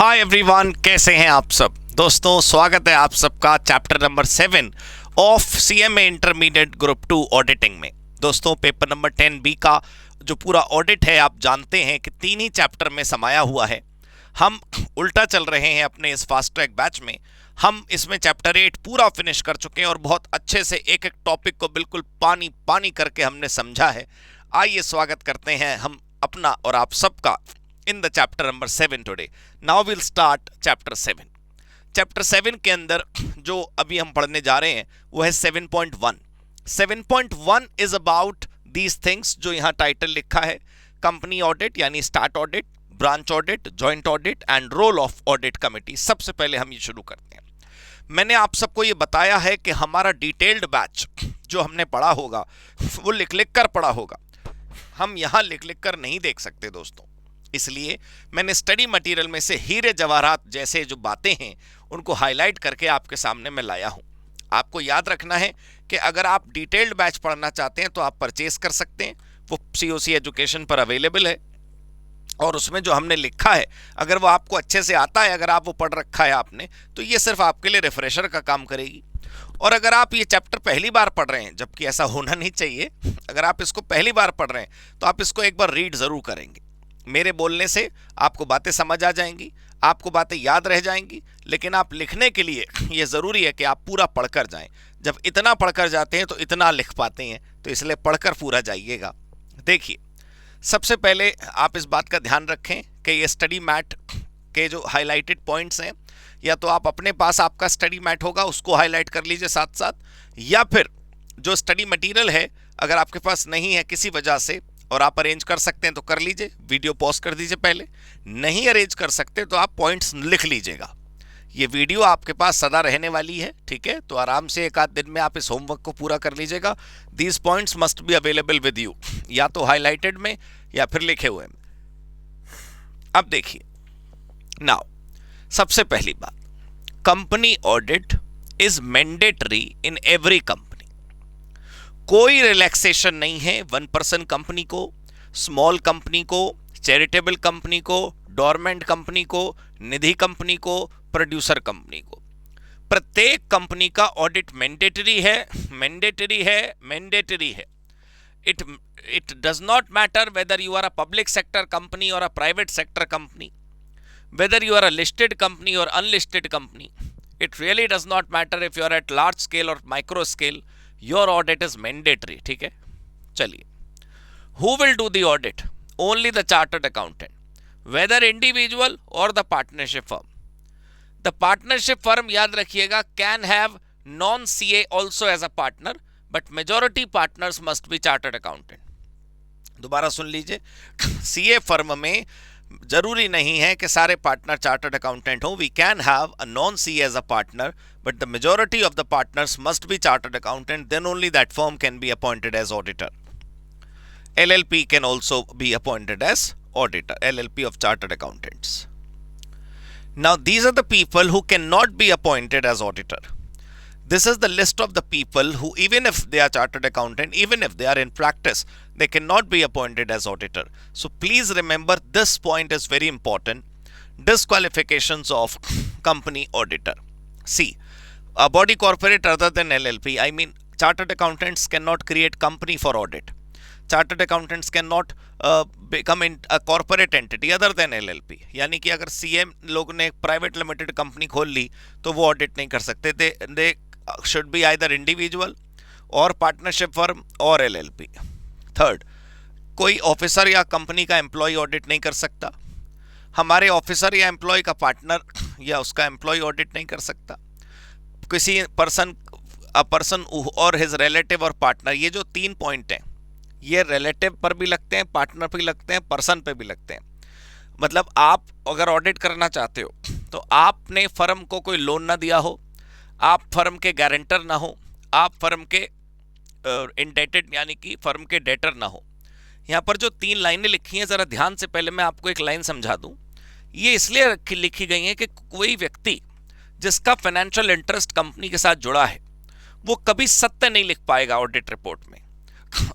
Hi everyone, कैसे हैं आप सब दोस्तों। स्वागत है आप सबका chapter number 7 of CMA intermediate group 2 auditing में। दोस्तों पेपर नंबर 10B का जो पूरा ऑडिट है आप जानते हैं कि 3 ही चैप्टर में समाया हुआ है। हम उल्टा चल रहे हैं अपने इस फास्ट ट्रैक बैच में। हम इसमें चैप्टर 8 पूरा फिनिश कर चुके हैं और बहुत अच्छे से एक एक टॉपिक को बिल्कुल पानी पानी करके हमने समझा है। आइए स्वागत करते हैं हम अपना और आप सबका in the chapter number 7 today. Now we'll start chapter 7. Chapter 7 के अंदर जो अभी हम पढ़ने जा रहे हैं वो है 7.1. 7.1 is about these things जो यहाँ टाइटल लिखा है, कंपनी ऑडिट यानी start audit, branch audit, joint audit and role of audit committee. सबसे पहले हम ये शुरू करते हैं। मैंने आप सबको ये बताया है कि हमारा डिटेल्ड बैच जो हमने पढ़ा होगा वो लिख लिख कर पढ़ा होगा, हम यहाँ लिख लिख कर नहीं देख सकते दोस्तों। इसलिए मैंने स्टडी मटेरियल में से हीरे जवाहरात जैसे जो बातें हैं उनको हाईलाइट करके आपके सामने मैं लाया हूं। आपको याद रखना है कि अगर आप डिटेल्ड बैच पढ़ना चाहते हैं तो आप परचेज कर सकते हैं, वो सीओसी एजुकेशन पर अवेलेबल है और उसमें जो हमने लिखा है अगर वो आपको अच्छे से आता है, अगर आप वो पढ़ रखा है आपने, तो ये सिर्फ आपके लिए रिफ्रेशर का काम करेगी। और अगर आप ये चैप्टर पहली बार पढ़ रहे हैं, जबकि ऐसा होना नहीं चाहिए, अगर आप इसको पहली बार पढ़ रहे हैं तो आप इसको एक बार रीड ज़रूर करेंगे। मेरे बोलने से आपको बातें समझ आ जाएंगी, आपको बातें याद रह जाएंगी, लेकिन आप लिखने के लिए ये ज़रूरी है कि आप पूरा पढ़कर जाएं। जब इतना पढ़कर जाते हैं तो इतना लिख पाते हैं, तो इसलिए पढ़कर पूरा जाइएगा। देखिए, सबसे पहले आप इस बात का ध्यान रखें कि ये स्टडी मैट के जो हाईलाइटेड पॉइंट्स हैं, या तो आप अपने पास आपका स्टडी मैट होगा उसको हाईलाइट कर लीजिए साथ साथ, या फिर जो स्टडी मटेरियल है अगर आपके पास नहीं है किसी वजह से और आप अरेंज कर सकते हैं तो कर लीजिए, वीडियो पॉज कर दीजिए। पहले नहीं अरेंज कर सकते तो आप पॉइंट्स लिख लीजिएगा। ये वीडियो आपके पास सदा रहने वाली है, ठीक है, तो आराम से एक आध दिन में आप इस होमवर्क को पूरा कर लीजिएगा। These points must be available with you, या तो हाईलाइटेड में या फिर लिखे हुए में। अब देखिए, नाउ सबसे पहली बात, company audit is mandatory in every company. कोई रिलैक्सेशन नहीं है 1% कंपनी को, स्मॉल कंपनी को, चैरिटेबल कंपनी को, डोरमेंट कंपनी को, निधि कंपनी को, प्रोड्यूसर कंपनी को। प्रत्येक कंपनी का ऑडिट मैंडेटरी है, मैंडेटरी है, मैंडेटरी है। It does not matter whether you are a public sector company और a private sector company, whether you are a listed company और unlisted company. It really does not matter if you are at large scale और micro scale, your audit is mandatory, ठीक है। चलिए, who will do the audit? Only the chartered accountant, whether individual or the partnership firm. The partnership firm, याद रखिएगा, can have non-CA also as a partner, but majority partners must be chartered accountant. दोबारा सुन लीजिए, CA firm में जरूरी नहीं है कि सारे पार्टनर चार्टर्ड अकाउंटेंट हो। We can have a non CA as a partner, but the majority of the partners must be chartered accountant, then only that firm can be appointed as auditor. LLP can also be appointed as auditor, LLP of chartered accountants. Now these are the people who cannot be appointed as auditor. This is the list of the people who, even if they are chartered accountant, even if they are in practice, they cannot be appointed as auditor. So please remember, this point is very important. Disqualifications of company auditor. See, a body corporate other than LLP, I mean chartered accountants cannot create company for audit. Chartered accountants cannot become a corporate entity other than LLP. यानी कि अगर CM लोग ने private limited company खोल ली तो वो audit नहीं कर सकते। they should be either individual or partnership firm or LLP. Third, कोई ऑफिसर या कंपनी का एम्प्लॉय ऑडिट नहीं कर सकता। हमारे ऑफिसर या एम्प्लॉय का पार्टनर या उसका एम्प्लॉय ऑडिट नहीं कर सकता। किसी पर्सन और हिज रिलेटिव और पार्टनर, ये जो 3 पॉइंट हैं ये रिलेटिव पर भी लगते हैं, पार्टनर पर भी लगते हैं, पर्सन पे भी लगते हैं। मतलब आप अगर ऑडिट करना चाहते हो तो आपने फर्म को कोई लोन ना दिया हो, आप फर्म के गारंटर ना हो, आप फर्म के इंडेटेड यानी कि फर्म के डेटर ना हो। यहाँ पर जो 3 लाइनें लिखी हैं, ज़रा ध्यान से, पहले मैं आपको एक लाइन समझा दूँ। ये इसलिए लिखी गई हैं कि कोई व्यक्ति जिसका फाइनेंशियल इंटरेस्ट कंपनी के साथ जुड़ा है वो कभी सत्य नहीं लिख पाएगा ऑडिट रिपोर्ट में।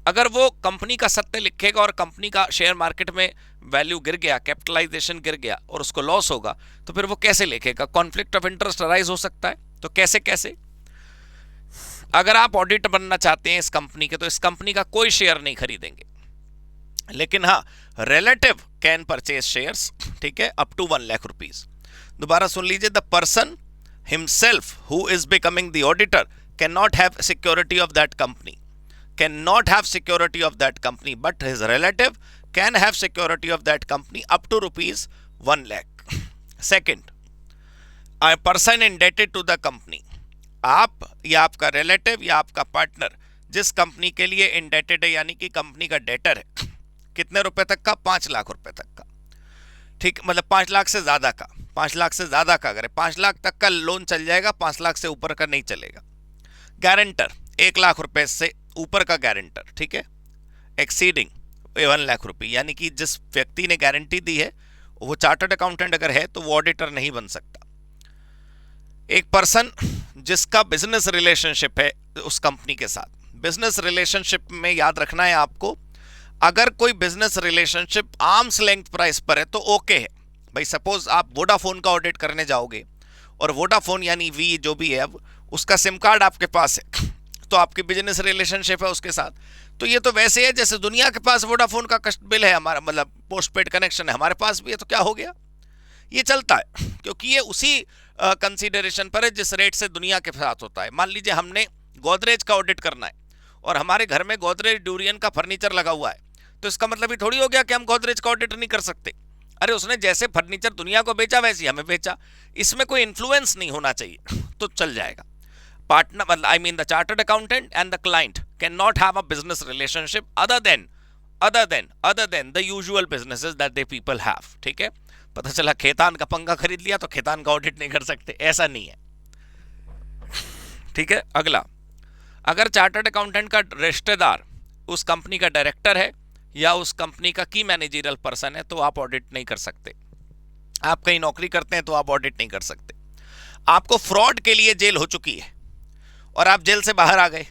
अगर वो कंपनी का सत्य लिखेगा और कंपनी का शेयर मार्केट में वैल्यू गिर गया, कैपिटलाइजेशन गिर गया और उसको लॉस होगा, तो फिर वो कैसे लिखेगा? कॉन्फ्लिक्ट ऑफ इंटरेस्ट अराइज हो सकता है। तो कैसे कैसे? अगर आप ऑडिटर बनना चाहते हैं इस कंपनी के, तो इस कंपनी का कोई शेयर नहीं खरीदेंगे, लेकिन हाँ रिलेटिव कैन परचेज शेयर्स, ठीक है, अप टू 1 लाख रुपीज। दोबारा सुन लीजिए, the person himself who is becoming the auditor can not have security of that company, cannot have security of that company, but his relative can have security of that company up to rupees 1 lakh. Second, a person indebted to the company, आप या आपका relative या आपका partner जिस company के लिए indebted है, यानी कि कंपनी का डेटर है, कितने रुपए तक का? 5 लाख रुपए तक का, ठीक, मतलब 5 लाख से ज्यादा का, 5 लाख से ज्यादा का अगर 5 लाख तक का लोन चल जाएगा, 5 लाख से ऊपर का नहीं चलेगा। गारंटर 1 लाख रुपए से ऊपर का गारंटर, ठीक है, एक्सीडिंग 1 लाख रुपए, यानी कि जिस व्यक्ति ने गारंटी दी है वो चार्टर्ड अकाउंटेंट अगर है तो वो ऑडिटर नहीं बन सकता। एक पर्सन जिसका बिजनेस रिलेशनशिप है उस कंपनी के साथ, बिजनेस रिलेशनशिप में याद रखना है आपको, अगर कोई business relationship arms length price पर है तो ओके है भाई। सपोज आप वोडाफोन का ऑडिट करने जाओगे और वोडाफोन यानी वी जो भी है, अब उसका सिम कार्ड आपके पास है, तो आपकी बिजनेस रिलेशनशिप है उसके साथ, तो ये तो वैसे है जैसे दुनिया के पास वोडाफोन का कस्ट बिल है, हमारा मतलब पोस्टपेड कनेक्शन है, हमारे पास भी है, तो क्या हो गया? ये चलता है क्योंकि ये उसी कंसीडरेशन पर है जिस रेट से दुनिया के साथ होता है। मान लीजिए हमने गोदरेज का ऑडिट करना है और हमारे घर में गोदरेज ड्यूरियन का फर्नीचर लगा हुआ है, तो इसका मतलब ये थोड़ी हो गया कि हम गोदरेज का ऑडिट नहीं कर सकते। अरे उसने जैसे फर्नीचर दुनिया को बेचा वैसे ही हमें बेचा, इसमें कोई इन्फ्लुएंस नहीं होना चाहिए, तो चल जाएगा। Partner, I mean the chartered accountant and the client cannot have a business relationship other than the usual businesses that they people have, ठीक है। पता चला खेतान का पंखा खरीद लिया तो खेतान का ऑडिट नहीं कर सकते, ऐसा नहीं है, ठीक है। अगला, अगर चार्टर्ड अकाउंटेंट का रिश्तेदार उस कंपनी का डायरेक्टर है या उस कंपनी का की मैनेजरियल पर्सन है तो आप ऑडिट नहीं कर सकते। आप कहीं नौकरी करते हैं तो आप ऑडिट नहीं कर सकते। आपको फ्रॉड के लिए जेल हो चुकी है और आप जेल से बाहर आ गए,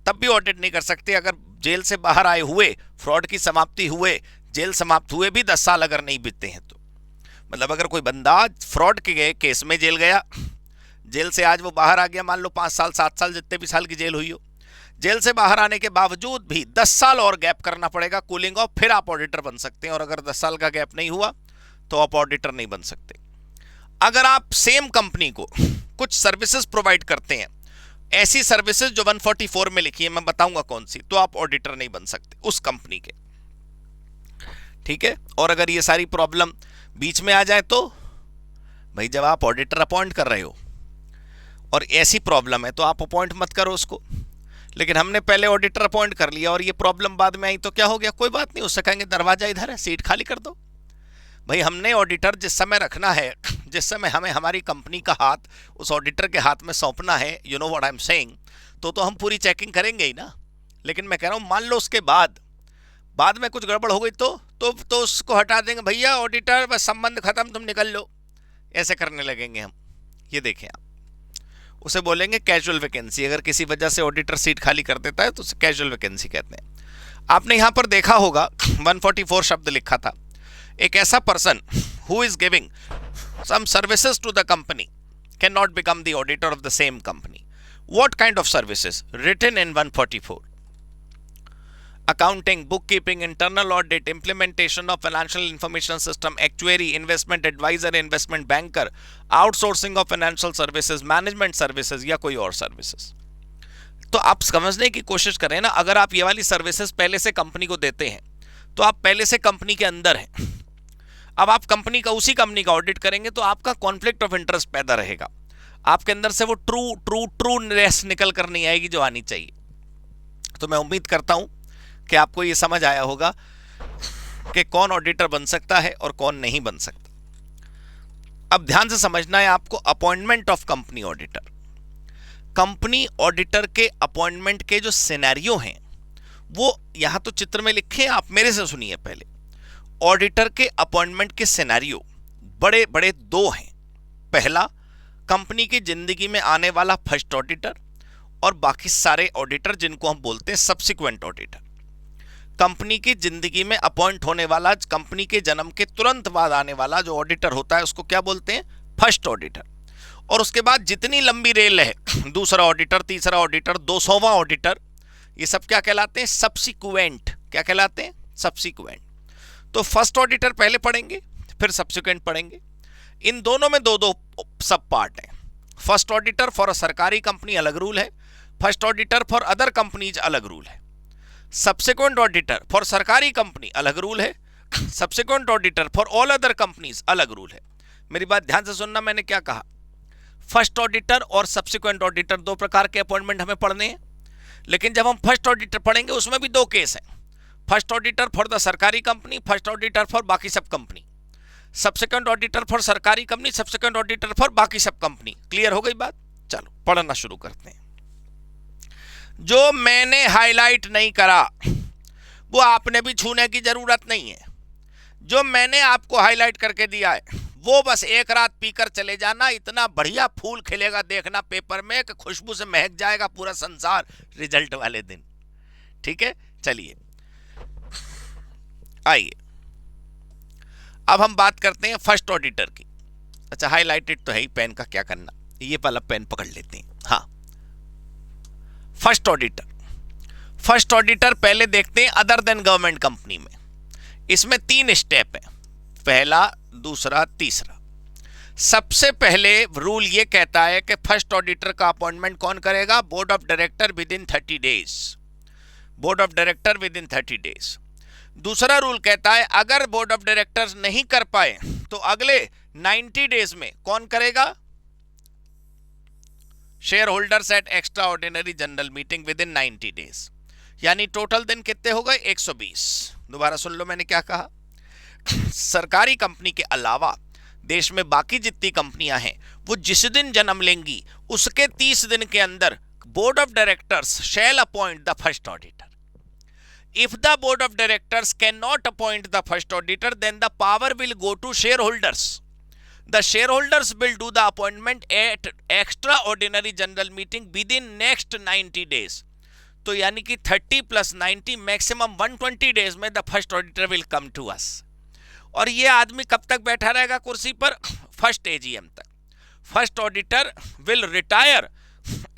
तब भी ऑडिट नहीं कर सकते। अगर जेल से बाहर आए हुए, फ्रॉड की समाप्ति हुए, जेल समाप्त हुए भी 10 साल अगर नहीं बीतते हैं तो, मतलब अगर कोई बंदा फ्रॉड के केस में जेल गया, जेल से आज वो बाहर आ गया, मान लो 5 साल 7 साल जितने भी साल की जेल हुई हो, जेल से बाहर आने के बावजूद भी 10 साल और गैप करना पड़ेगा कूलिंग ऑफ, फिर आप ऑडिटर बन सकते हैं। और अगर 10 साल का गैप नहीं हुआ तो आप ऑडिटर नहीं बन सकते। अगर आप सेम कंपनी को कुछ सर्विसेज प्रोवाइड करते हैं, ऐसी सर्विसेज जो 144 में लिखी है, मैं बताऊंगा कौन सी, तो आप ऑडिटर नहीं बन सकते उस कंपनी के, ठीक है। और अगर ये सारी प्रॉब्लम बीच में आ जाए तो भाई जब आप ऑडिटर अपॉइंट कर रहे हो और ऐसी प्रॉब्लम है तो आप अपॉइंट मत करो उसको। लेकिन हमने पहले ऑडिटर अपॉइंट कर लिया और ये प्रॉब्लम बाद में आई तो क्या हो गया? कोई बात नहीं, उससे कहेंगे दरवाजा इधर है, सीट खाली कर दो। भाई हमने ऑडिटर जिस समय रखना है, जिस समय हमें हमारी कंपनी का हाथ उस ऑडिटर के हाथ में सौंपना है, you know what I am saying, तो हम पूरी चेकिंग करेंगे ही ना। लेकिन मैं कह रहा हूँ मान लो उसके बाद में कुछ गड़बड़ हो गई तो उसको हटा देंगे, भैया ऑडिटर बस संबंध खत्म, तुम निकल लो, ऐसे करने लगेंगे हम। ये देखें आप, उसे बोलेंगे कैजुअल वैकेंसी। अगर किसी वजह से ऑडिटर सीट खाली कर देता है तो उसे कैजुअल वैकेंसी कहते हैं। आपने यहाँ पर देखा होगा 144 शब्द लिखा था। एक ऐसा person who is giving some services to the company can not become the auditor of the same company. What kind of services written in 144? accounting, bookkeeping, internal audit, implementation of financial information system, actuary, investment advisor, investment banker, outsourcing of financial services, management services या कोई और services. तो आप समझने की कोशिश करें ना, अगर आप ये वाली सर्विसेज पहले से कंपनी को देते हैं तो आप पहले से कंपनी के अंदर हैं। अब आप उसी कंपनी का ऑडिट करेंगे तो आपका कॉन्फ्लिक्ट ऑफ इंटरेस्ट पैदा रहेगा, आपके अंदर से वो ट्रूनेस निकल कर नहीं आएगी जो आनी चाहिए। तो मैं उम्मीद करता हूं कि आपको ये समझ आया होगा कि कौन ऑडिटर बन सकता है और कौन नहीं बन सकता। अब ध्यान से समझना है आपको appointment of company auditor. Company auditor के अपॉइंटमेंट के जो सिनेरियो हैं वो यहां तो चित्र में लिखे हैं, आप मेरे से सुनिए पहले। ऑडिटर के अपॉइंटमेंट के सिनेरियो बड़े बड़े दो हैं। पहला, कंपनी की जिंदगी में आने वाला फर्स्ट ऑडिटर और बाकी सारे ऑडिटर जिनको हम बोलते हैं सब्सिक्वेंट ऑडिटर। कंपनी की जिंदगी में अपॉइंट होने वाला, कंपनी के जन्म के तुरंत बाद आने वाला जो ऑडिटर होता है उसको क्या बोलते हैं? First auditor. और उसके बाद जितनी लंबी रेल है, दूसरा ऑडिटर, तीसरा ऑडिटर, 200वां ऑडिटर, ये सब क्या कहलाते हैं? सब्सिक्वेंट। क्या कहलाते हैं? सब्सिक्वेंट। तो फर्स्ट ऑडिटर पहले पढ़ेंगे, फिर सब्सिक्वेंट पढ़ेंगे। इन दोनों में दो दो सब पार्ट हैं। फर्स्ट ऑडिटर फॉर अ सरकारी कंपनी अलग रूल है, first auditor for other companies अलग रूल है। सब्सिक्वेंट ऑडिटर फॉर सरकारी कंपनी अलग रूल है, subsequent auditor for all other companies अलग रूल है। मेरी बात ध्यान से सुनना, मैंने क्या कहा? फर्स्ट ऑडिटर और सब्सिक्वेंट ऑडिटर दो प्रकार के अपॉइंटमेंट हमें पढ़ने हैं, लेकिन जब हम फर्स्ट ऑडिटर पढ़ेंगे उसमें भी दो केस हैं। फर्स्ट ऑडिटर फॉर द सरकारी कंपनी, फर्स्ट ऑडिटर फॉर बाकी सब कंपनी। सब्सिक्वेंट ऑडिटर फॉर सरकारी कंपनी, सब्सिक्वेंट ऑडिटर फॉर बाकी सब कंपनी। क्लियर हो गई बात? चलो पढ़ना शुरू करते हैं। जो मैंने हाईलाइट नहीं करा वो आपने भी छूने की जरूरत नहीं है। जो मैंने आपको हाईलाइट करके दिया है वो बस एक रात पीकर चले जाना, इतना बढ़िया फूल खिलेगा देखना पेपर में कि खुशबू से महक जाएगा पूरा संसार रिजल्ट वाले दिन। ठीक है, चलिए आइए अब हम बात करते हैं फर्स्ट ऑडिटर की। अच्छा, हाईलाइटेड तो है ही, पेन का क्या करना, ये वाला पेन पकड़ लेते हैं। हाँ, फर्स्ट ऑडिटर। फर्स्ट ऑडिटर पहले देखते हैं अदर देन गवर्नमेंट कंपनी में। इसमें 3 स्टेप है, पहला, दूसरा, तीसरा। सबसे पहले रूल ये कहता है कि फर्स्ट ऑडिटर का अपॉइंटमेंट कौन करेगा? Board of director with in 30 days. Board of director with in 30 days. दूसरा रूल कहता है अगर बोर्ड ऑफ डायरेक्टर्स नहीं कर पाए तो अगले 90 डेज में कौन करेगा? Share holders at extra ordinary general meeting within 90 days. यानी टोटल दिन कितने हो गए? 120। दोबारा सुन लो मैंने क्या कहा। सरकारी कंपनी के अलावा देश में बाकी जितनी कंपनियां हैं वो जिस दिन जन्म लेंगी उसके 30 दिन के अंदर board of directors shall appoint the first auditor. If the board of directors cannot appoint the first auditor, then the power will go to shareholders. The shareholders will do the appointment at extraordinary general meeting within next 90 days. तो यानी कि 30 + 90 maximum 120 days में the first auditor will come to us. और ये आदमी कब तक बैठा रहेगा कुर्सी पर? फर्स्ट एजीएम तक। First auditor will retire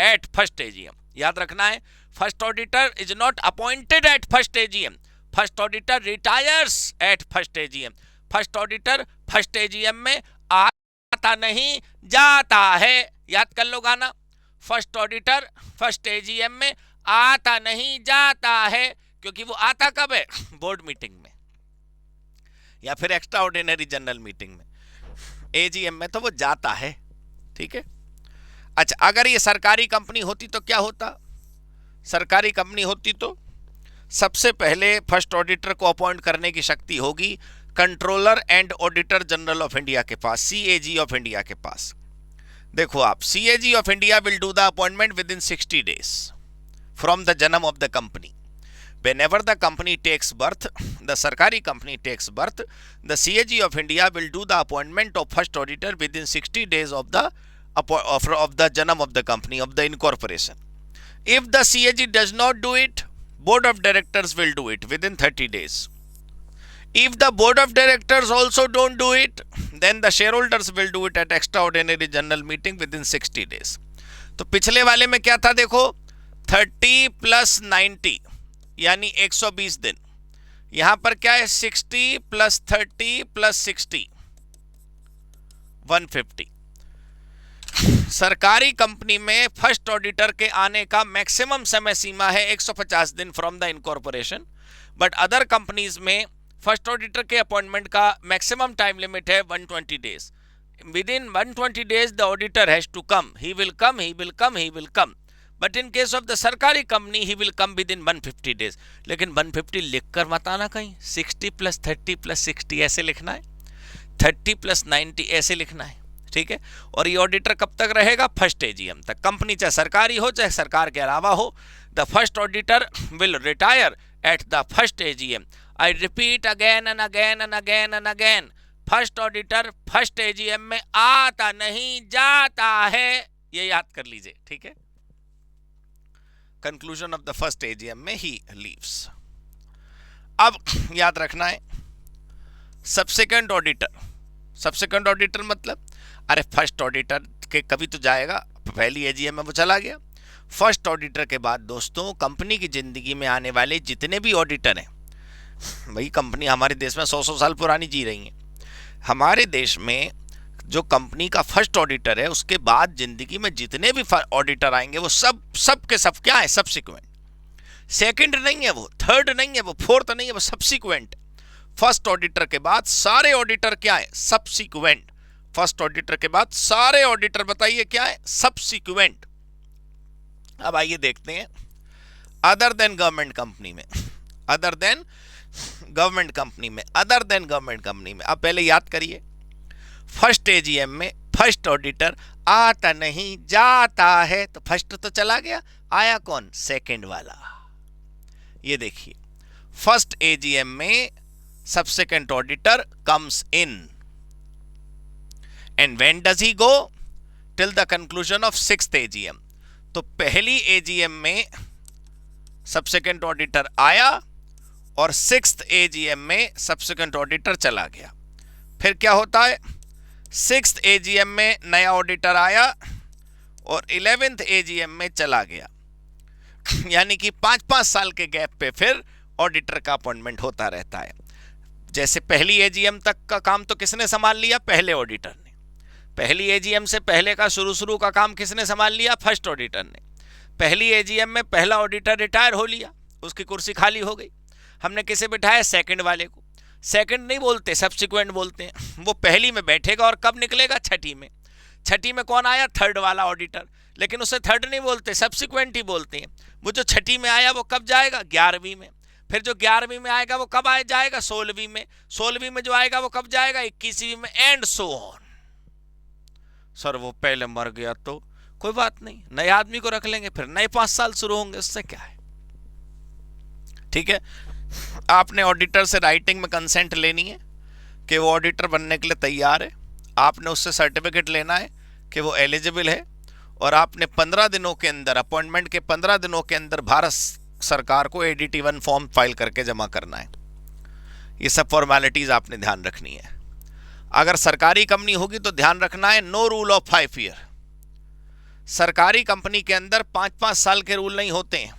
at first AGM. याद रखना है, first auditor is not appointed at first AGM, first auditor retires at first AGM. First auditor first AGM में आता नहीं जाता है। याद कर लो गाना, फर्स्ट ऑडिटर फर्स्ट एजीएम में आता नहीं जाता है, क्योंकि वो आता कब है? बोर्ड मीटिंग में या फिर एक्स्ट्रा ऑर्डिनरी जनरल मीटिंग में। एजीएम में तो वो जाता है। ठीक है। अच्छा, अगर ये सरकारी कंपनी होती तो क्या होता? सरकारी कंपनी होती तो सबसे पहले फर्स्ट ऑडिटर को अपॉइंट करने की शक्ति होगी controller and auditor general of India के पास, सीएजी ऑफ इंडिया के पास। देखो आप, CAG of India will do the appointment within 60 days from the जन्म of the company. Whenever the company takes birth, the Sarkari company takes birth, the CAG of India will do the appointment of first auditor within 60 days of the janam of the company, of the incorporation. If the CAG does not do it, board of directors will do it within 30 days. If the board of directors also don't do it, then the shareholders will do it at extraordinary general meeting within 60 days. तो पिछले वाले में क्या था? देखो, 30 + 90 यानी 120 दिन। यहां पर क्या है? 60 + 30 + 60 150। सरकारी कंपनी में फर्स्ट ऑडिटर के आने का मैक्सिमम समय सीमा है 150 दिन from the incorporation, but other companies में फर्स्ट ऑडिटर के अपॉइंटमेंट का मैक्सिमम टाइम लिमिट है 120 days. Within 120 days the auditor has to come, he will come, he will come, he will come. But in case of the सरकारी company he will come within 150 days. लेकिन 150 लिखकर मत आना कहीं, 60 + 30 + 60 ऐसे लिखना है, 30 + 90 ऐसे लिखना है। ठीक है। और ये ऑडिटर कब तक रहेगा? फर्स्ट एजीएम तक। कंपनी चाहे सरकारी हो चाहे सरकार के अलावा हो, the first auditor will retire at the first AGM. I repeat again and again and again and again, first auditor first AGM में आता नहीं जाता है, ये याद कर लीजिए। ठीक है। Conclusion of the first AGM में ही लीव्स। अब याद रखना है सब्सिक्वेंट ऑडिटर। सब्सिक्वेंट ऑडिटर मतलब अरे फर्स्ट ऑडिटर के कभी तो जाएगा, पहली एजीएम में वो चला गया। फर्स्ट ऑडिटर के बाद दोस्तों कंपनी की जिंदगी में आने वाले जितने भी ऑडिटर हैं, वही कंपनी हमारे देश में 100 साल पुरानी जी रही है। हमारे देश में जो कंपनी का फर्स्ट ऑडिटर है उसके बाद जिंदगी में जितने भी ऑडिटर आएंगे वो सब के सब क्या है, सब्सिक्वेंट। सेकंड नहीं है वो, थर्ड नहीं है वो, फोर्थ नहीं है वो, सब्सिक्वेंट। फर्स्ट ऑडिटर के बाद सारे ऑडिटर क्या है, सब्सिक्वेंट। फर्स्ट ऑडिटर के बाद सारे ऑडिटर बताइए क्या है, सब्सिक्वेंट। अब आइए देखते हैं अदर देन गवर्नमेंट कंपनी में, अदर देन गवर्नमेंट कंपनी में, अदर देन गवर्नमेंट कंपनी में। अब पहले याद करिए फर्स्ट एजीएम में फर्स्ट ऑडिटर आता नहीं जाता है, तो फर्स्ट तो चला गया, आया कौन, सेकंड वाला। ये देखिए फर्स्ट एजीएम में subsequent auditor comes in and when does he go, till the conclusion of sixth AGM. तो पहली एजीएम में सब्सिक्वेंट ऑडिटर आया और सिक्स्थ एजीएम में सब्सिक्वेंट ऑडिटर चला गया। फिर क्या होता है, सिक्स्थ एजीएम में नया ऑडिटर आया और 11th एजीएम में चला गया। यानी कि 5-5 साल के गैप पे फिर ऑडिटर का अपॉइंटमेंट होता रहता है। जैसे पहली एजीएम तक का काम तो किसने संभाल लिया, पहले ऑडिटर ने। पहली एजीएम से पहले का शुरू का काम किसने संभाल लिया, फर्स्ट ऑडिटर ने। पहली एजीएम में पहला ऑडिटर रिटायर हो लिया, उसकी कुर्सी खाली हो गई, हमने किसे बिठाया, सेकंड वाले को। सेकंड नहीं बोलते, सब्सिक्वेंट बोलते हैं। वो पहली में बैठेगा और कब निकलेगा, छठी में। छठी में कौन आया, थर्ड वाला ऑडिटर, लेकिन उसे थर्ड नहीं बोलते, सब्सिक्वेंट ही बोलते हैं। वो जो छठी में आया वो कब जाएगा, 11वीं में। फिर जो 11वीं में आएगा वो कब जाएगा, 16वीं में। 16वीं में जो आएगा वो कब जाएगा, 21वीं में, एंड सो ऑन। सर वो पहले मर गया तो कोई बात नहीं, नए आदमी को रख लेंगे, फिर नए 5 साल शुरू होंगे, उससे क्या है। ठीक है, आपने ऑडिटर से राइटिंग में कंसेंट लेनी है कि वो ऑडिटर बनने के लिए तैयार है। आपने उससे सर्टिफिकेट लेना है कि वो एलिजिबल है, और आपने 15 दिनों के अंदर, अपॉइंटमेंट के 15 दिनों के अंदर भारत सरकार को ADT 1 फॉर्म फाइल करके जमा करना है। ये सब फॉर्मेलिटीज आपने ध्यान रखनी है। अगर सरकारी कंपनी होगी तो ध्यान रखना है नो रूल ऑफ 5 ईयर। सरकारी कंपनी के अंदर 5-5 साल के रूल नहीं होते हैं।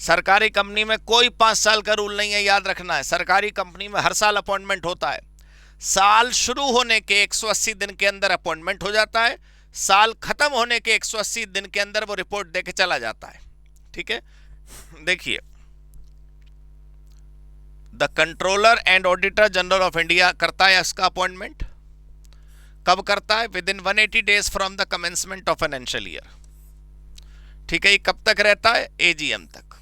सरकारी कंपनी में कोई 5 साल का रूल नहीं है, याद रखना है। सरकारी कंपनी में हर साल अपॉइंटमेंट होता है। साल शुरू होने के 180 दिन के अंदर अपॉइंटमेंट हो जाता है, साल खत्म होने के 180 दिन के अंदर वो रिपोर्ट देके चला जाता है। ठीक है, देखिए the controller and auditor general of India करता है इसका अपॉइंटमेंट। कब करता है, with in 180 days from the commencement of financial year. ठीक है, ये कब तक रहता है, एजीएम तक।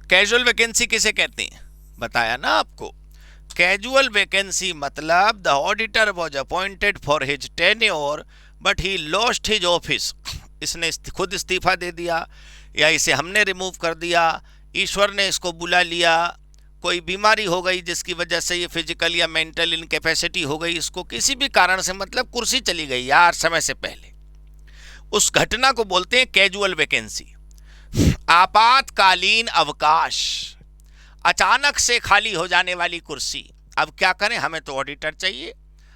कैजुअल वैकेंसी किसे कहते हैं, बताया ना आपको। कैजुअल वैकेंसी मतलब the auditor was appointed for his tenure but he lost his office. इसने खुद इस्तीफा दे दिया या इसे हमने रिमूव कर दिया, ईश्वर ने इसको बुला लिया, कोई बीमारी हो गई जिसकी वजह से ये फिजिकल या मेंटल इनकैपेसिटी हो गई, इसको किसी भी कारण से, मतलब कुर्सी चली गई यार समय से पहले, उस घटना को बोलते हैं कैजुअल वैकेंसी। आपातकालीन अवकाश, अचानक से खाली हो जाने वाली कुर्सी। अब क्या करें, हमें तो ऑडिटर चाहिए,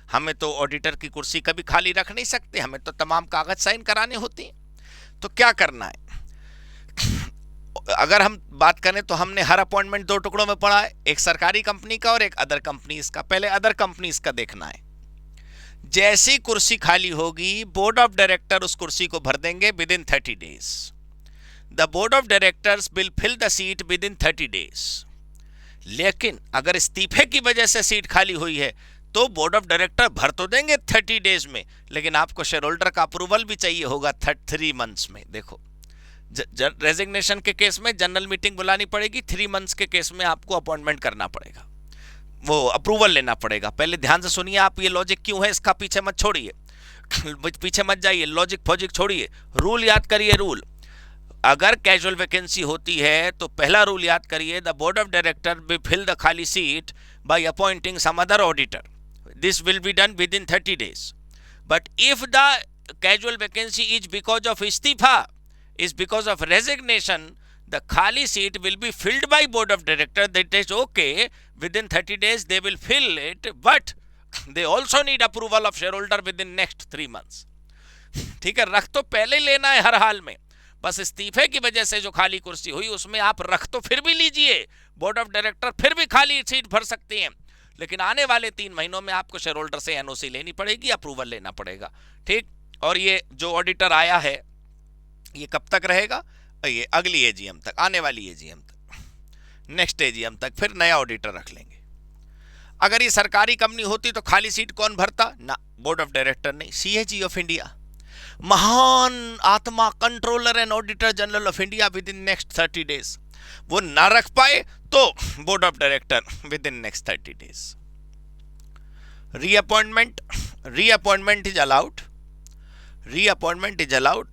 हमें तो ऑडिटर की कुर्सी कभी खाली रख नहीं सकते, हमें तो तमाम कागज साइन कराने होते हैं। तो क्या करना है, अगर हम बात करें तो हमने हर अपॉइंटमेंट 2 टुकड़ों में पढ़ा है, एक सरकारी कंपनी का और एक अदर कंपनीज का। पहले अदर कंपनीज का देखना है। जैसी कुर्सी खाली होगी बोर्ड ऑफ डायरेक्टर उस कुर्सी को भर देंगे within 30 days. The board of directors will fill the seat within 30 days. लेकिन अगर इस्तीफे की वजह से सीट खाली हुई है तो बोर्ड ऑफ डायरेक्टर भर तो देंगे 30 डेज में, लेकिन आपको शेयर होल्डर का अप्रूवल भी चाहिए होगा 3 मंथ्स में। देखो, रेजिग्नेशन के केस में जनरल मीटिंग बुलानी पड़ेगी, 3 मंथ्स के केस में आपको अपॉइंटमेंट करना पड़ेगा, वो अप्रूवल लेना पड़ेगा। पहले ध्यान से सुनिए आप, ये लॉजिक क्यों है इसका पीछे मत छोड़िए, पीछे मत जाइए, लॉजिक फॉजिक छोड़िए, रूल याद करिए। रूल, अगर कैजुअल वैकेंसी होती है तो पहला रूल याद करिए, the board of director will fill the खाली seat by appointing some other auditor. This will be done within 30 days. But if the casual vacancy is because of इस्तीफा, is because of resignation, the khali seat will be filled by board of director. That is okay, within 30 days they will fill it, but they also need approval of shareholder within next 3 months. ठीक है, रख तो पहले लेना है हर हाल में, बस इस्तीफे की वजह से जो खाली कुर्सी हुई उसमें आप रख तो फिर भी लीजिए, बोर्ड ऑफ डायरेक्टर फिर भी खाली सीट भर सकते हैं, लेकिन आने वाले 3 महीनों में आपको शेयर होल्डर से एनओसी लेनी पड़ेगी, अप्रूवल लेना पड़ेगा। ठीक, और ये जो ऑडिटर आया है ये कब तक रहेगा? ये अगली एजीएम तक, आने वाली एजीएम तक, नेक्स्ट एजीएम तक फिर नया ऑडिटर रख लेंगे। अगर ये सरकारी कंपनी होती तो खाली सीट कौन भरता? ना, बोर्ड ऑफ डायरेक्टर नहीं, सीएजी ऑफ इंडिया, महान आत्मा, controller and auditor general of India with in next 30 days, वो ना रख पाए तो board of director with in next 30 days. Reappointment is allowed, reappointment is allowed,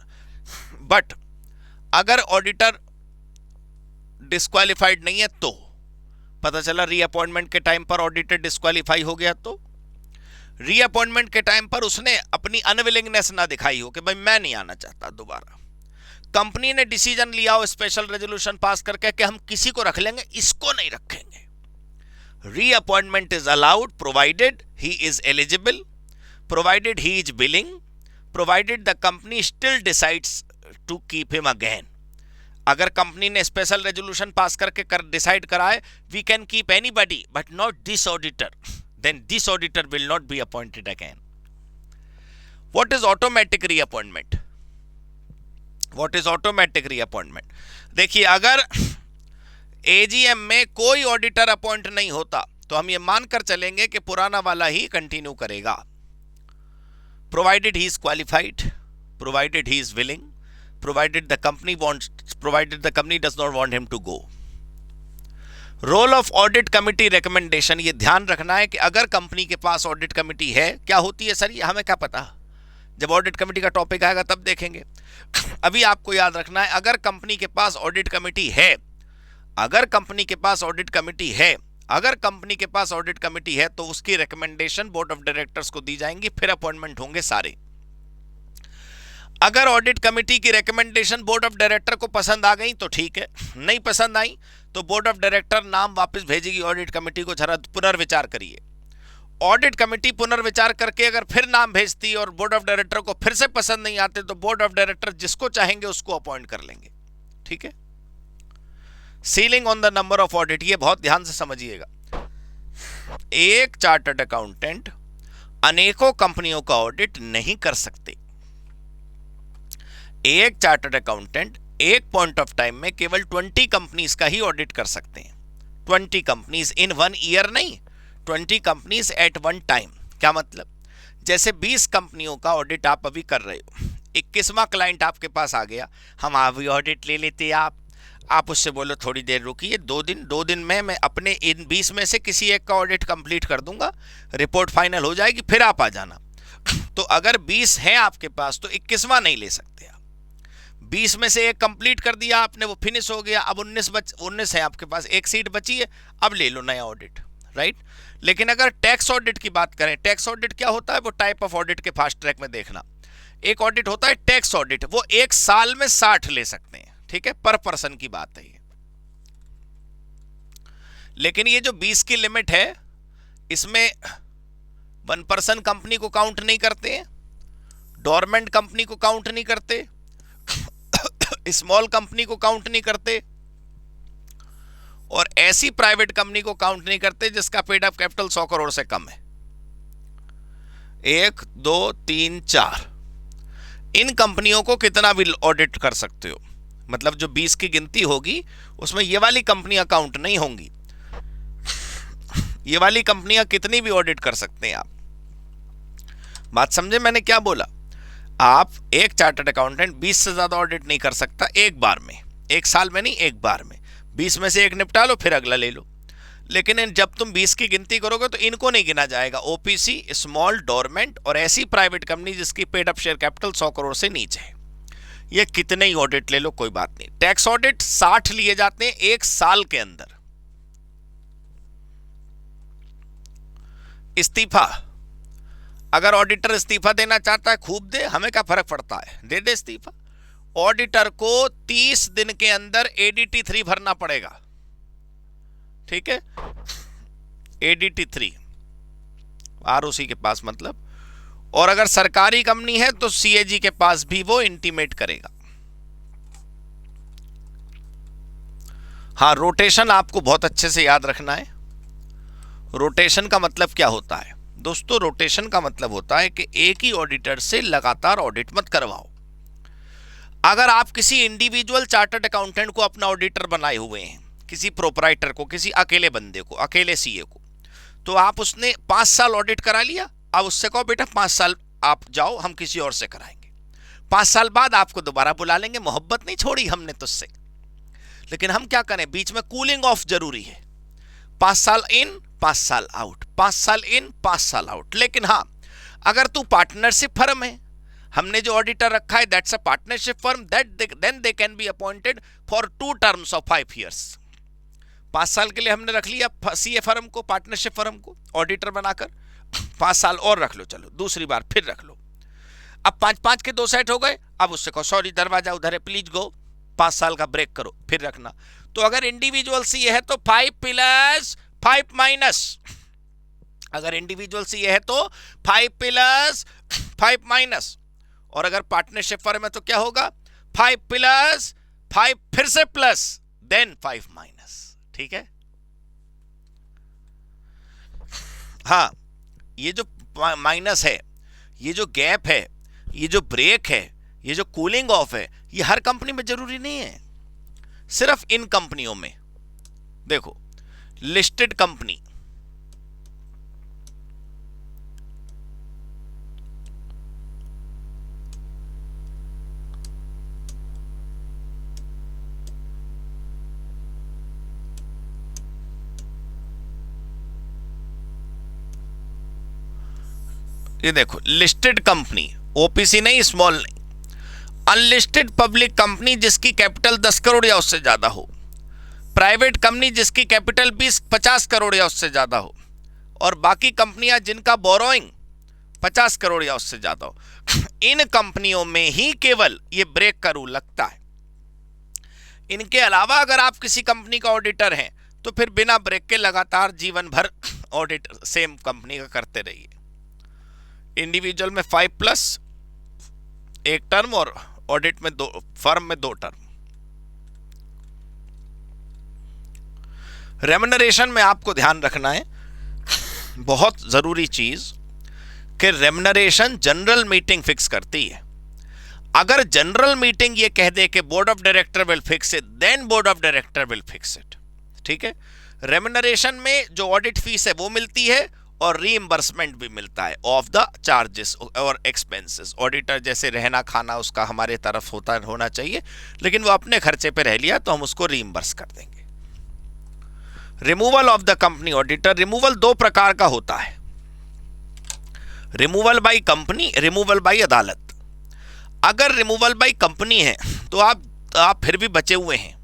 but अगर ऑडिटर डिस्क्वालिफाइड नहीं है तो, पता चला रीअपॉइंटमेंट के टाइम पर ऑडिटर डिस्क्वालीफाई हो गया तो, रीअपॉइंटमेंट के टाइम पर उसने अपनी अनविलिंगनेस ना दिखाई हो कि भाई मैं नहीं आना चाहता दोबारा, कंपनी ने डिसीजन लिया हो स्पेशल रेजोल्यूशन पास करके कि हम किसी को रख लेंगे, इसको नहीं रखेंगे, reappointment is allowed provided he is eligible, provided he is willing, provided the company still decides to keep him again. अगर कंपनी ने स्पेशल रेजोल्यूशन पास करके डिसाइड कराए we can keep anybody but not this auditor, then this auditor will not be appointed again. What is automatic reappointment? What is automatic reappointment? देखिए, अगर AGM में कोई auditor appoint नहीं होता तो हम ये मानकर चलेंगे कि पुराना वाला ही कंटिन्यू करेगा, provided he is qualified, provided he is willing, provided the company does not want him to go. Role of audit committee recommendation, ये ध्यान रखना है कि अगर कंपनी के पास ऑडिट कमिटी है, क्या होती है सर ये हमें क्या पता, जब ऑडिट कमिटी का टॉपिक आएगा तब देखेंगे। अभी आपको याद रखना है, अगर कंपनी के पास ऑडिट कमिटी है, अगर कंपनी के पास ऑडिट कमिटी है, अगर कंपनी के पास ऑडिट कमिटी है तो उसकी रिकमेंडेशन बोर्ड ऑफ डायरेक्टर्स को दी जाएंगी, फिर अपॉइंटमेंट होंगे सारे। अगर ऑडिट कमिटी की रिकमेंडेशन बोर्ड ऑफ डायरेक्टर को पसंद आ गई तो ठीक है, नहीं पसंद आई तो बोर्ड ऑफ डायरेक्टर नाम वापस भेजेगी ऑडिट कमेटी को, जरा पुनर्विचार करिए। ऑडिट कमेटी पुनर्विचार करके अगर फिर नाम भेजती और बोर्ड ऑफ डायरेक्टर को फिर से पसंद नहीं आते तो बोर्ड ऑफ डायरेक्टर जिसको चाहेंगे उसको अपॉइंट कर लेंगे। ठीक है, ceiling on the number of audit, ये बहुत ध्यान से समझिएगा। एक चार्टर्ड अकाउंटेंट अनेकों कंपनियों का ऑडिट नहीं कर सकते। एक चार्टर्ड अकाउंटेंट एक पॉइंट ऑफ टाइम में केवल 20 कंपनीज का ही ऑडिट कर सकते हैं। 20 कंपनीज इन 1 ईयर नहीं, 20 कंपनीज एट 1 टाइम। क्या मतलब, जैसे 20 कंपनियों का ऑडिट आप अभी कर रहे हो, 21वां क्लाइंट आपके पास आ गया, हम अभी ऑडिट ले लेते हैं आप उससे बोलो थोड़ी देर रुकिए, 2 दिन में मैं अपने इन 20 में से किसी एक का ऑडिट कंप्लीट कर दूंगा, रिपोर्ट फाइनल हो जाएगी, फिर आप आ जाना। तो अगर 20 है आपके पास तो 21वां नहीं ले सकते आप। 20 में से एक कंप्लीट कर दिया आपने, वो फिनिश हो गया, अब 19 है आपके पास, एक सीट बची है, अब ले लो नया ऑडिट, राइट। लेकिन अगर टैक्स ऑडिट की बात करें, टैक्स ऑडिट क्या होता है, वो टाइप ऑफ ऑडिट के फास्ट ट्रैक में देखना। एक ऑडिट होता है टैक्स ऑडिट, वो 1 साल में 60 ले सकते हैं, ठीक है, पर पर्सन की बात है ये। लेकिन ये जो 20 की लिमिट है, इसमें 1 पर्सन कंपनी को काउंट नहीं करते, डोरमेंट कंपनी को काउंट नहीं करते, स्मॉल कंपनी को काउंट नहीं करते, और ऐसी प्राइवेट कंपनी को काउंट नहीं करते जिसका पेड अप कैपिटल 100 करोड़ से कम है। 1 2 3 4 इन कंपनियों को कितना भी ऑडिट कर सकते हो, मतलब जो 20 की गिनती होगी उसमें ये वाली कंपनियां काउंट नहीं होंगी। ये वाली कंपनियां कितनी भी ऑडिट कर सकते हैं आप, बात समझे मैंने क्या बोला। आप एक चार्टर्ड अकाउंटेंट 20 से ज्यादा ऑडिट नहीं कर सकता एक बार में, एक साल में नहीं, एक बार में। 20 में से एक निपटा लो फिर अगला ले लो। लेकिन जब तुम 20 की गिनती करोगे तो इनको नहीं गिना जाएगा, ओपीसी, स्मॉल, डोरमेंट और ऐसी प्राइवेट कंपनी जिसकी paid up share capital 100 crore से नीचे है। ये कितने ही ऑडिट ले लो कोई बात नहीं। टैक्स ऑडिट 60 लिए जाते हैं एक साल के अंदर। इस्तीफा, अगर ऑडिटर इस्तीफा देना चाहता है खूब दे, हमें क्या फर्क पड़ता है, दे दे इस्तीफा। ऑडिटर को 30 दिन के अंदर ADT 3 भरना पड़ेगा, ठीक है, ADT 3 ROC के पास मतलब। और अगर सरकारी कंपनी है तो CAG के पास भी वो इंटीमेट करेगा। हाँ, रोटेशन आपको बहुत अच्छे से याद रखना है। रोटेशन का मतलब क्या होता है दोस्तों? रोटेशन का मतलब होता है कि एक ही ऑडिटर से लगातार ऑडिट मत करवाओ। अगर आप किसी इंडिविजुअल चार्टर्ड अकाउंटेंट को अपना ऑडिटर बनाए हुए हैं, किसी प्रोपराइटर को, किसी अकेले बंदे को, अकेले CA को, तो आप उसने 5 साल ऑडिट करा लिया, अब उससे कहो बेटा 5 साल आप जाओ, हम किसी और से कराएंगे। 5 साल बाद आपको दोबारा बुला लेंगे, मोहब्बत नहीं छोड़ी हमने तुझसे। लेकिन हम क्या करें, बीच में कूलिंग ऑफ जरूरी है। 5 साल इन 5 साल आउट, 5 साल इन 5 साल आउट। लेकिन हाँ, अगर तू पार्टनरशिप फर्म है, हमने जो ऑडिटर रखा है that's a partnership firm, then they can be appointed for 2 terms of 5 years। 5 साल के लिए हमने रख लिया CA फर्म को, पार्टनरशिप फर्म को ऑडिटर बनाकर, 5 साल और रख लो, चलो दूसरी बार फिर रख लो। अब 5-5 के 2 सेट हो गए, अब उससे कहो सॉरी दरवाजा उधर है, प्लीज गो, 5 साल का ब्रेक करो, फिर रखना। तो अगर इंडिविजुअल CA है तो 5 प्लस 5 माइनस, अगर इंडिविजुअल CA है तो 5 प्लस 5 माइनस, और अगर पार्टनरशिप फर्म है तो क्या होगा, 5 प्लस 5 फिर से प्लस देन 5 माइनस, ठीक है। हाँ, ये जो माइनस है, ये जो गैप है, ये जो ब्रेक है, ये जो कूलिंग ऑफ है, ये हर कंपनी में जरूरी नहीं है, सिर्फ इन कंपनियों में। देखो, लिस्टेड कंपनी, ये देखो लिस्टेड कंपनी, OPC नहीं, स्मॉल नहीं, अनलिस्टेड पब्लिक कंपनी जिसकी कैपिटल 10 करोड़ या उससे ज्यादा हो, प्राइवेट कंपनी जिसकी कैपिटल 20-50 करोड़ या उससे ज्यादा हो, और बाकी कंपनियां जिनका बोरोइंग 50 करोड़ या उससे ज्यादा हो। इन कंपनियों में ही केवल ये ब्रेक का रूल लगता है। इनके अलावा अगर आप किसी कंपनी का ऑडिटर हैं तो फिर बिना ब्रेक के लगातार जीवन भर ऑडिट सेम कंपनी का करते रहिए। इंडिविजुअल में 5 प्लस 1 टर्म और ऑडिट में 2, फर्म में 2 टर्म। रेम्युनरेशन में आपको ध्यान रखना है, बहुत जरूरी चीज, कि रेम्युनरेशन जनरल मीटिंग फिक्स करती है। अगर जनरल मीटिंग ये कह दे कि board of director will fix it, then board of director will fix it, ठीक है। रेम्युनरेशन में जो ऑडिट फीस है वो मिलती है और रीइंबर्समेंट भी मिलता है ऑफ द चार्जेस और एक्सपेंसेस। ऑडिटर जैसे रहना खाना उसका हमारे तरफ होना चाहिए, लेकिन वो अपने खर्चे पे रह लिया तो हम उसको रीइंबर्स कर देंगे। Removal of the company auditor, removal 2 प्रकार का होता है, removal by company, removal by अदालत। अगर रिमूवल बाय कंपनी है तो आप फिर भी बचे हुए हैं।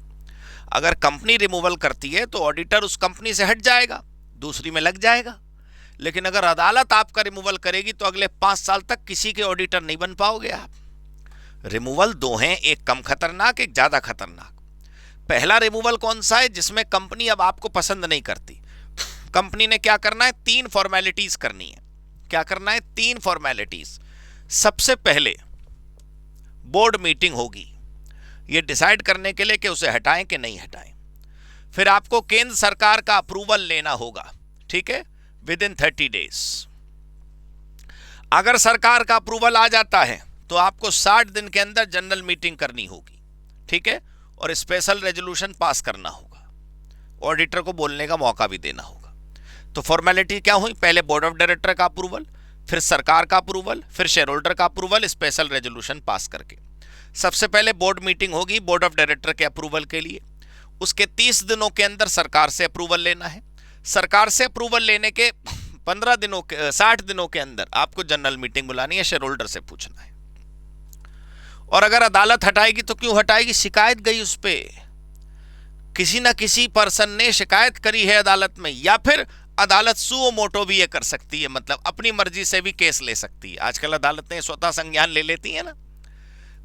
अगर कंपनी रिमूवल करती है तो ऑडिटर उस कंपनी से हट जाएगा, दूसरी में लग जाएगा। लेकिन अगर अदालत आपका रिमूवल करेगी तो अगले 5 साल तक किसी के ऑडिटर नहीं बन पाओगे आप। रिमूवल 2 हैं, एक कम खतरनाक, एक ज्यादा खतरनाक। पहला रिमूवल कौन सा है? जिसमें कंपनी अब आपको पसंद नहीं करती। कंपनी ने क्या करना है? 3 फॉर्मेलिटीज करनी है। क्या करना है? 3 फॉर्मेलिटीज। सबसे पहले बोर्ड मीटिंग होगी, ये डिसाइड करने के लिए कि उसे हटाएं कि नहीं हटाएं। फिर आपको केंद्र सरकार का अप्रूवल लेना होगा, ठीक है, विद इन 30 डेज। अगर सरकार का अप्रूवल आ जाता है तो आपको 60 दिन के अंदर जनरल मीटिंग करनी होगी, ठीक है, और स्पेशल रेजोल्यूशन पास करना होगा। ऑडिटर को बोलने का मौका भी देना होगा। तो फॉर्मेलिटी क्या हुई? पहले बोर्ड ऑफ डायरेक्टर का अप्रूवल, फिर सरकार का अप्रूवल, फिर शेयर होल्डर का अप्रूवल, स्पेशल रेजोल्यूशन पास करके। सबसे पहले बोर्ड मीटिंग होगी बोर्ड ऑफ डायरेक्टर के अप्रूवल के लिए। उसके 30 दिनों के अंदर सरकार से अप्रूवल लेना है। सरकार से अप्रूवल लेने के 15 दिनों के 60 दिनों के अंदर आपको जनरल मीटिंग बुलानी है, शेयर होल्डर से पूछना है। और अगर अदालत हटाएगी तो क्यों हटाएगी? शिकायत गई उस पे, किसी ना किसी पर्सन ने शिकायत करी है अदालत में, या फिर अदालत सुओ मोटो भी ये कर सकती है, मतलब अपनी मर्जी से भी केस ले सकती है। आजकल अदालतें स्वतः संज्ञान ले लेती है ना।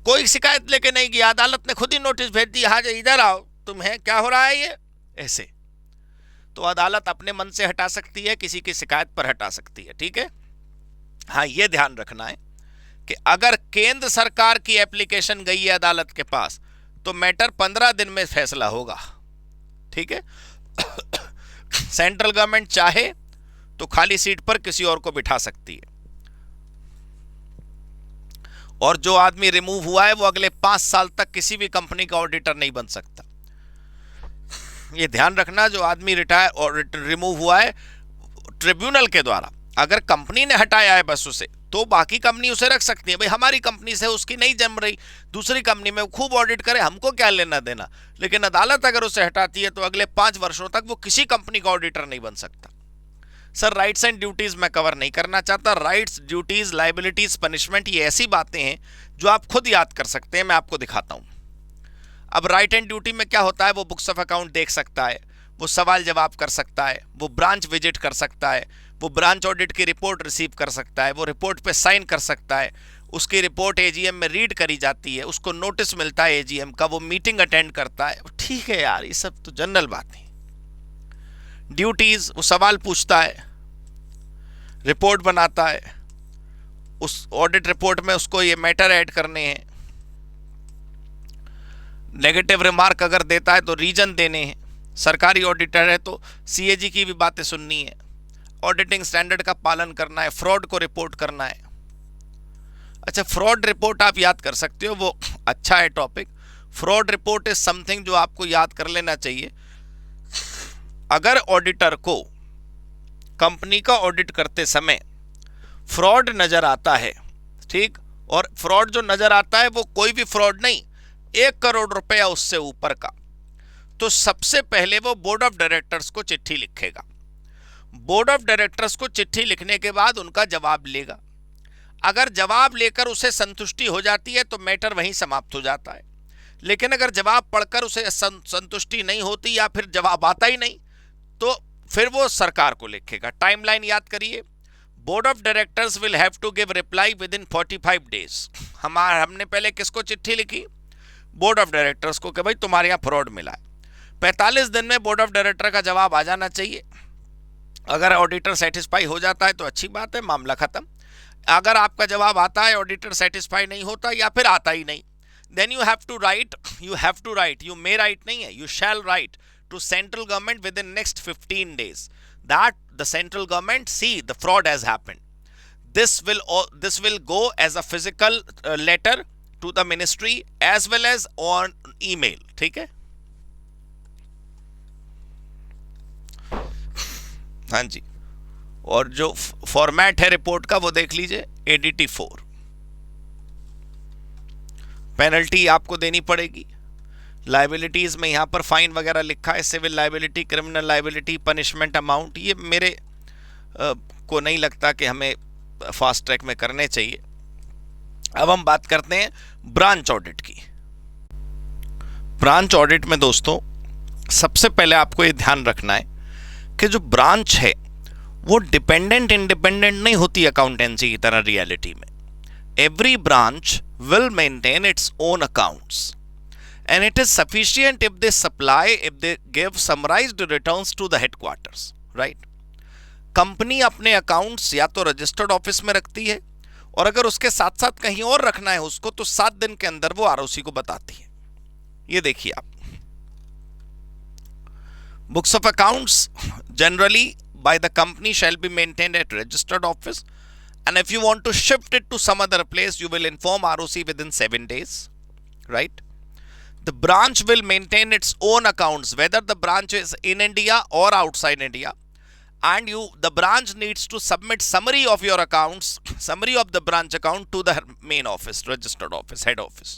कोई शिकायत लेके नहीं गया, अदालत ने खुद ही नोटिस भेज दी, हाँ इधर आओ, तुम्हें क्या हो रहा है ये, ऐसे। तो अदालत अपने मन से हटा सकती है, किसी की शिकायत पर हटा सकती है, ठीक है। हाँ, ये ध्यान रखना है कि अगर केंद्र सरकार की एप्लीकेशन गई है अदालत के पास तो मैटर 15 दिन में फैसला होगा, ठीक है। सेंट्रल गवर्नमेंट चाहे तो खाली सीट पर किसी और को बिठा सकती है, और जो आदमी रिमूव हुआ है वो अगले 5 साल तक किसी भी कंपनी का ऑडिटर नहीं बन सकता। ये ध्यान रखना, जो आदमी रिटायर और रिमूव हुआ है ट्रिब्यूनल के द्वारा, अगर कंपनी ने हटाया है बस उसे, तो बाकी कंपनी उसे रख सकती है, भाई हमारी कंपनी से उसकी नहीं जम रही, दूसरी कंपनी में खूब ऑडिट करे, हमको क्या लेना देना। लेकिन अदालत अगर उसे हटाती है तो अगले 5 वर्षों तक वो किसी कंपनी का ऑडिटर नहीं बन सकता। सर, राइट्स एंड ड्यूटीज मैं कवर नहीं करना चाहता। राइट्स, ड्यूटीज, लाइबिलिटीज, पनिशमेंट, ये ऐसी बातें हैं जो आप खुद याद कर सकते हैं, मैं आपको दिखाता हूं। अब राइट एंड ड्यूटी में क्या होता है, वो बुक्स ऑफ अकाउंट देख सकता है, वो सवाल जवाब कर सकता है, वो ब्रांच विजिट कर सकता है, वो ब्रांच ऑडिट की रिपोर्ट रिसीव कर सकता है, वो रिपोर्ट पे साइन कर सकता है, उसकी रिपोर्ट एजीएम में रीड करी जाती है, उसको नोटिस मिलता है एजीएम का, वो मीटिंग अटेंड करता है। ठीक है यार, ये सब तो जनरल बात है। ड्यूटीज, वो सवाल पूछता है, रिपोर्ट बनाता है, उस ऑडिट रिपोर्ट में उसको ये मैटर ऐड करने हैं, नेगेटिव रिमार्क अगर देता है तो रीजन देने हैं, सरकारी ऑडिटर है तो सीएजी की भी बातें सुननी है, ऑडिटिंग स्टैंडर्ड का पालन करना है, फ्रॉड को रिपोर्ट करना है। अच्छा, फ्रॉड रिपोर्ट आप याद कर सकते हो, वो अच्छा है topic. Fraud report is something जो आपको याद कर लेना चाहिए। अगर ऑडिटर को कंपनी का ऑडिट करते समय फ्रॉड नजर आता है, ठीक, और फ्रॉड जो नजर आता है वो कोई भी फ्रॉड नहीं, 1 करोड़ रुपया उससे ऊपर का, तो सबसे पहले वो बोर्ड ऑफ डायरेक्टर्स को चिट्ठी लिखेगा। बोर्ड ऑफ डायरेक्टर्स को चिट्ठी लिखने के बाद उनका जवाब लेगा। अगर जवाब लेकर उसे संतुष्टि हो जाती है तो मैटर वहीं समाप्त हो जाता है। लेकिन अगर जवाब पढ़कर उसे संतुष्टि नहीं होती या फिर जवाब आता ही नहीं, तो फिर वो सरकार को लिखेगा। टाइमलाइन याद करिए, board of directors will have to give reply within 45 days. हमने पहले किसको चिट्ठी लिखी? बोर्ड ऑफ डायरेक्टर्स को, कि भाई तुम्हारे यहाँ फ्रॉड मिला है। 45 दिन में बोर्ड ऑफ डायरेक्टर का जवाब आ जाना चाहिए। अगर ऑडिटर सेटिस्फाई हो जाता है तो अच्छी बात है, मामला खत्म। अगर आपका जवाब आता है, ऑडिटर सेटिस्फाई नहीं होता या फिर आता ही नहीं, then you have to write, you may write नहीं है, you shall write to central government within next 15 days that the central government see the fraud has happened. This will go as a physical letter to the ministry as well as on email, ठीक है। हाँ जी, और जो format है report का वो देख लीजिए, ADT 4। पेनल्टी आपको देनी पड़ेगी। लाइबिलिटीज में यहाँ पर फाइन वगैरह लिखा है, civil liability, criminal liability, punishment amount, ये मेरे को नहीं लगता कि हमें फास्ट ट्रैक में करने चाहिए। अब हम बात करते हैं ब्रांच ऑडिट की। ब्रांच ऑडिट में दोस्तों सबसे पहले आपको ये ध्यान रखना है कि जो ब्रांच है वो डिपेंडेंट इंडिपेंडेंट नहीं होती अकाउंटेंसी की तरह रियलिटी में। Every branch will maintain its own accounts and it is sufficient if they give summarized returns to the headquarters, right? Company अपने अकाउंट्स या तो रजिस्टर्ड ऑफिस में रखती है, और अगर उसके साथ साथ कहीं और रखना है उसको तो 7 दिन के अंदर वो आरओसी को बताती है। ये देखिए आप, books of accounts generally by the company shall be maintained at registered office, and if you want to shift it to some other place you will inform ROC within 7 days, right? The branch will maintain its own accounts whether the branch is in India or outside India, and the branch needs to submit summary of your accounts, summary of the branch account to the main office, registered office, head office.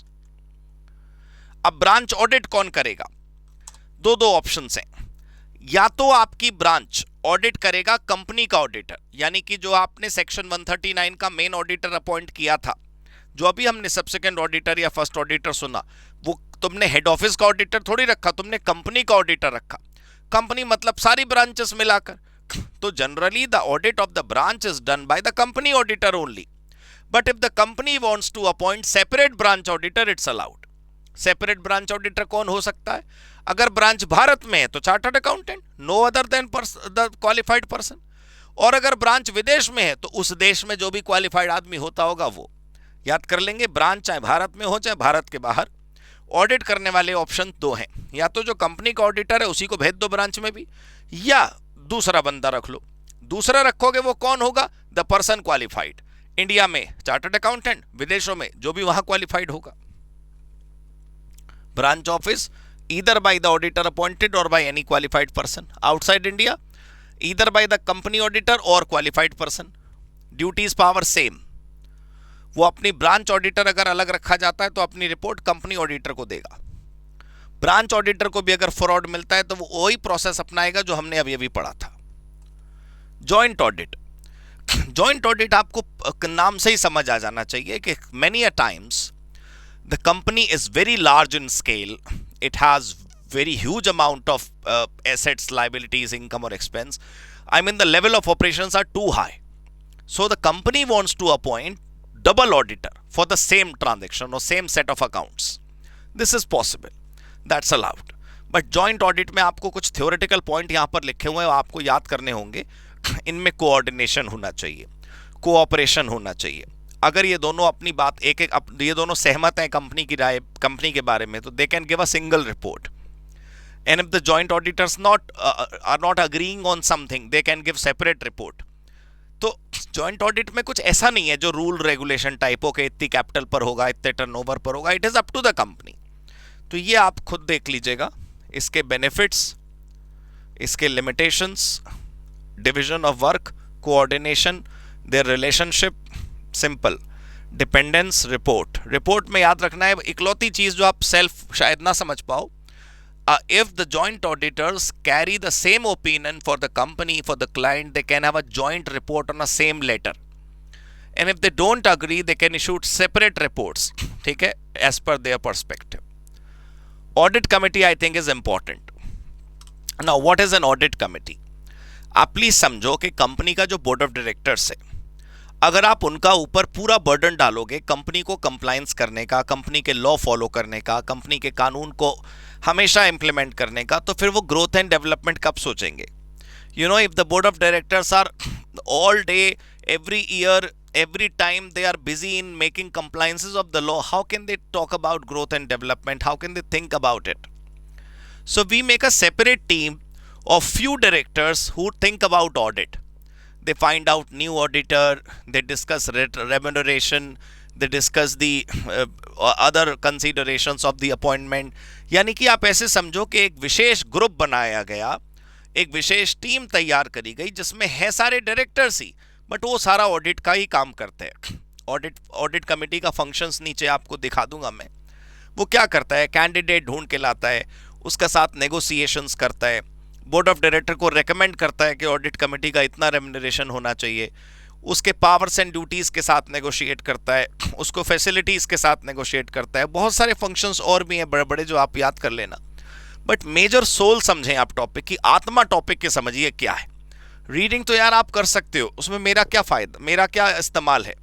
अब branch audit कौन करेगा? दो options हैं। या तो आपकी branch audit करेगा company का ऑडिटर, यानी कि जो आपने सेक्शन 139 का मेन ऑडिटर अपॉइंट किया था, जो अभी हमने सब सेकेंड ऑडिटर या फर्स्ट ऑडिटर सुना, वो तुमने हेड ऑफिस का ऑडिटर थोड़ी रखा, तुमने कंपनी का ऑडिटर रखा। कंपनी मतलब सारी ब्रांचेस मिलाकर। तो generally the audit of the branch is done by the company auditor only. But if the company wants to appoint separate branch auditor it's allowed. Separate branch auditor कौन हो सकता है? अगर ब्रांच भारत में है तो chartered accountant, no other than the qualified person. और अगर ब्रांच विदेश में है तो उस देश में जो भी क्वालिफाइड आदमी होता होगा वो। याद कर लेंगे, ब्रांच चाहे भारत में हो चाहे भारत के बाहर, ऑडिट करने वाले ऑप्शन दो हैं, या तो जो कंपनी का ऑडिटर है उसी को भेज दो ब्रांच में भी, या दूसरा बंदा रख लो। दूसरा रखोगे वो कौन होगा? The person qualified. इंडिया में चार्टर्ड अकाउंटेंट, विदेशों में जो भी वहां क्वालिफाइड होगा। Branch office either by the auditor appointed और by any qualified person. Outside India either by the company auditor और qualified person. Duties power same. वो अपनी ब्रांच ऑडिटर अगर अलग रखा जाता है तो अपनी रिपोर्ट कंपनी ऑडिटर को देगा। ब्रांच ऑडिटर को भी अगर फ्रॉड मिलता है तो वो वही प्रोसेस अपनाएगा जो हमने अभी अभी पढ़ा था। Joint audit. जॉइंट ऑडिट आपको नाम से ही समझ आ जाना चाहिए कि many a times the company is very large in scale, it has very huge amount of assets, liabilities, income or expense. I mean the level of operations are too high. So the company wants to appoint double auditor for the same transaction or same set of accounts. This is possible. That's allowed. But joint audit में आपको कुछ theoretical point यहाँ पर लिखे हुए हैं, आपको याद करने होंगे। इनमें coordination होना चाहिए, cooperation होना चाहिए। अगर ये दोनों अपनी बात ये दोनों सहमत हैं कंपनी की राय, कंपनी के बारे में, तो they can give a single report. And if the joint auditors are not agreeing on something, they can give separate report. तो joint audit में कुछ ऐसा नहीं है जो रूल रेगुलेशन टाइप हो के इतनी कैपिटल पर होगा, इतने टर्नओवर पर होगा। It is up to the company. तो ये आप खुद देख लीजिएगा, इसके बेनिफिट्स, इसके limitations, division of work, coordination, their relationship, simple dependence, report में याद रखना है इकलौती चीज जो आप सेल्फ शायद ना समझ पाओ। If the joint auditors carry the same opinion for the company, for the client, they can have a joint report on a same letter. And if they don't agree, they can issue separate reports, ठीक है, as per their perspective. Audit committee, I think, is important. Now, what is an audit committee? आप please समझो कि company का जो board of directors है, अगर आप उनका ऊपर पूरा बर्डन डालोगे कंपनी को कंप्लायंस करने का, कंपनी के लॉ फॉलो करने का, कंपनी के कानून को हमेशा इंप्लीमेंट करने का, तो फिर वो ग्रोथ एंड डेवलपमेंट कब सोचेंगे? You know, if the board of directors are all day, every year, every time they are busy in making compliances of the law, how can they talk about growth and development? How can they think about it? So we make a separate team of few directors who think about audit. They find out new auditor, they discuss remuneration, they discuss the other considerations of the appointment. यानी कि आप ऐसे समझो कि एक विशेष group बनाया गया, एक विशेष टीम तैयार करी गई जिसमें है सारे डायरेक्टर्स ही, बट वो सारा ऑडिट का ही काम करते हैं। ऑडिट कमेटी का फंक्शंस नीचे आपको दिखा दूंगा मैं। वो क्या करता है? कैंडिडेट ढूंढ के लाता है, उसके साथ नेगोशिएशंस करता है, बोर्ड ऑफ डायरेक्टर को रेकमेंड करता है कि ऑडिट कमेटी का इतना रेम्यूनरेशन होना चाहिए, उसके पावर्स एंड ड्यूटीज़ के साथ नेगोशिएट करता है, उसको फैसिलिटीज़ के साथ नेगोशिएट करता है। बहुत सारे फंक्शंस और भी हैं बड़े बड़े जो आप याद कर लेना, बट मेजर सोल समझें आप टॉपिक की, आत्मा टॉपिक के समझिए क्या है। रीडिंग तो यार आप कर सकते हो, उसमें मेरा क्या फ़ायदा, मेरा क्या इस्तेमाल है?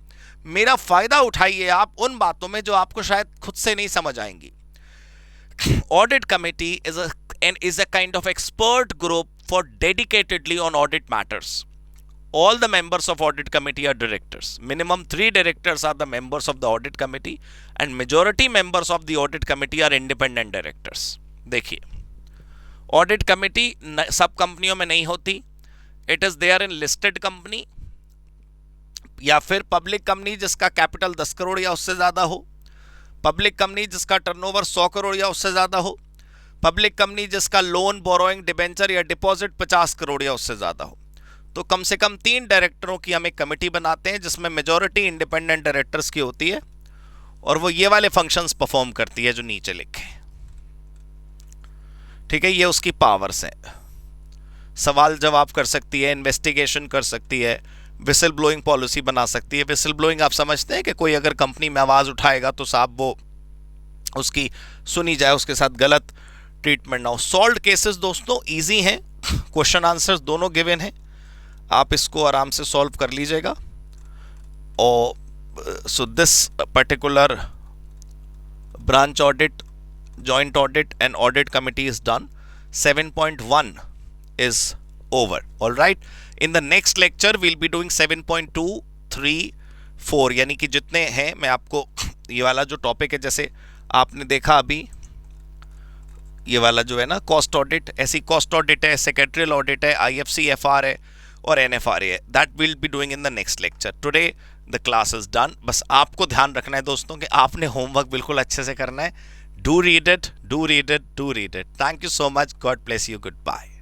मेरा फ़ायदा उठाइए आप उन बातों में जो आपको शायद खुद से नहीं समझ आएंगी। Audit committee is a kind of expert group for dedicatedly on audit matters. All the members of audit committee are directors. Minimum 3 directors are the members of the audit committee and majority members of the audit committee are independent directors. देखिए, audit committee सब कंपनियों में नहीं होती. It is there in listed company या फिर public company जिसका capital 10 crore या उससे ज़्यादा हो, पब्लिक कंपनी जिसका टर्नओवर 100 करोड़ या उससे ज़्यादा हो, पब्लिक कंपनी जिसका लोन, बोरोइंग, डिबेंचर या डिपॉजिट 50 करोड़ या उससे ज़्यादा हो। तो कम से कम 3 डायरेक्टरों की हम एक कमेटी बनाते हैं जिसमें मेजॉरिटी इंडिपेंडेंट डायरेक्टर्स की होती है और वो ये वाले फंक्शंस परफॉर्म करती है जो नीचे लिखे। ठीक है, ये उसकी पावर्स हैं। सवाल जवाब कर सकती है, इन्वेस्टिगेशन कर सकती है, विसल ब्लोइंग पॉलिसी बना सकती है। विसल ब्लोइंग आप समझते हैं कि कोई अगर कंपनी में आवाज़ उठाएगा तो साहब वो उसकी सुनी जाए, उसके साथ गलत ट्रीटमेंट ना हो। सॉल्व्ड केसेस दोस्तों इजी हैं, क्वेश्चन आंसर्स दोनों गिवन हैं, आप इसको आराम से सॉल्व कर लीजिएगा। और so this particular branch audit, joint audit and audit committee is done. 7.1 is over. All right, in the next lecture we'll be doing 7.2, 3, 4, यानी कि जितने हैं मैं आपको ये वाला जो टॉपिक है, जैसे आपने देखा अभी ये वाला जो है ना कॉस्ट ऑडिट, ऐसी कॉस्ट ऑडिट है, सेक्रेटरियल ऑडिट है, IFC-FR है और NFRA है, that will be doing in the next lecture. Today the class is done. बस आपको ध्यान रखना है दोस्तों कि आपने होमवर्क बिल्कुल अच्छे से करना है. Do read it, do read it, do read it. Thank you so much. God bless you. Good bye.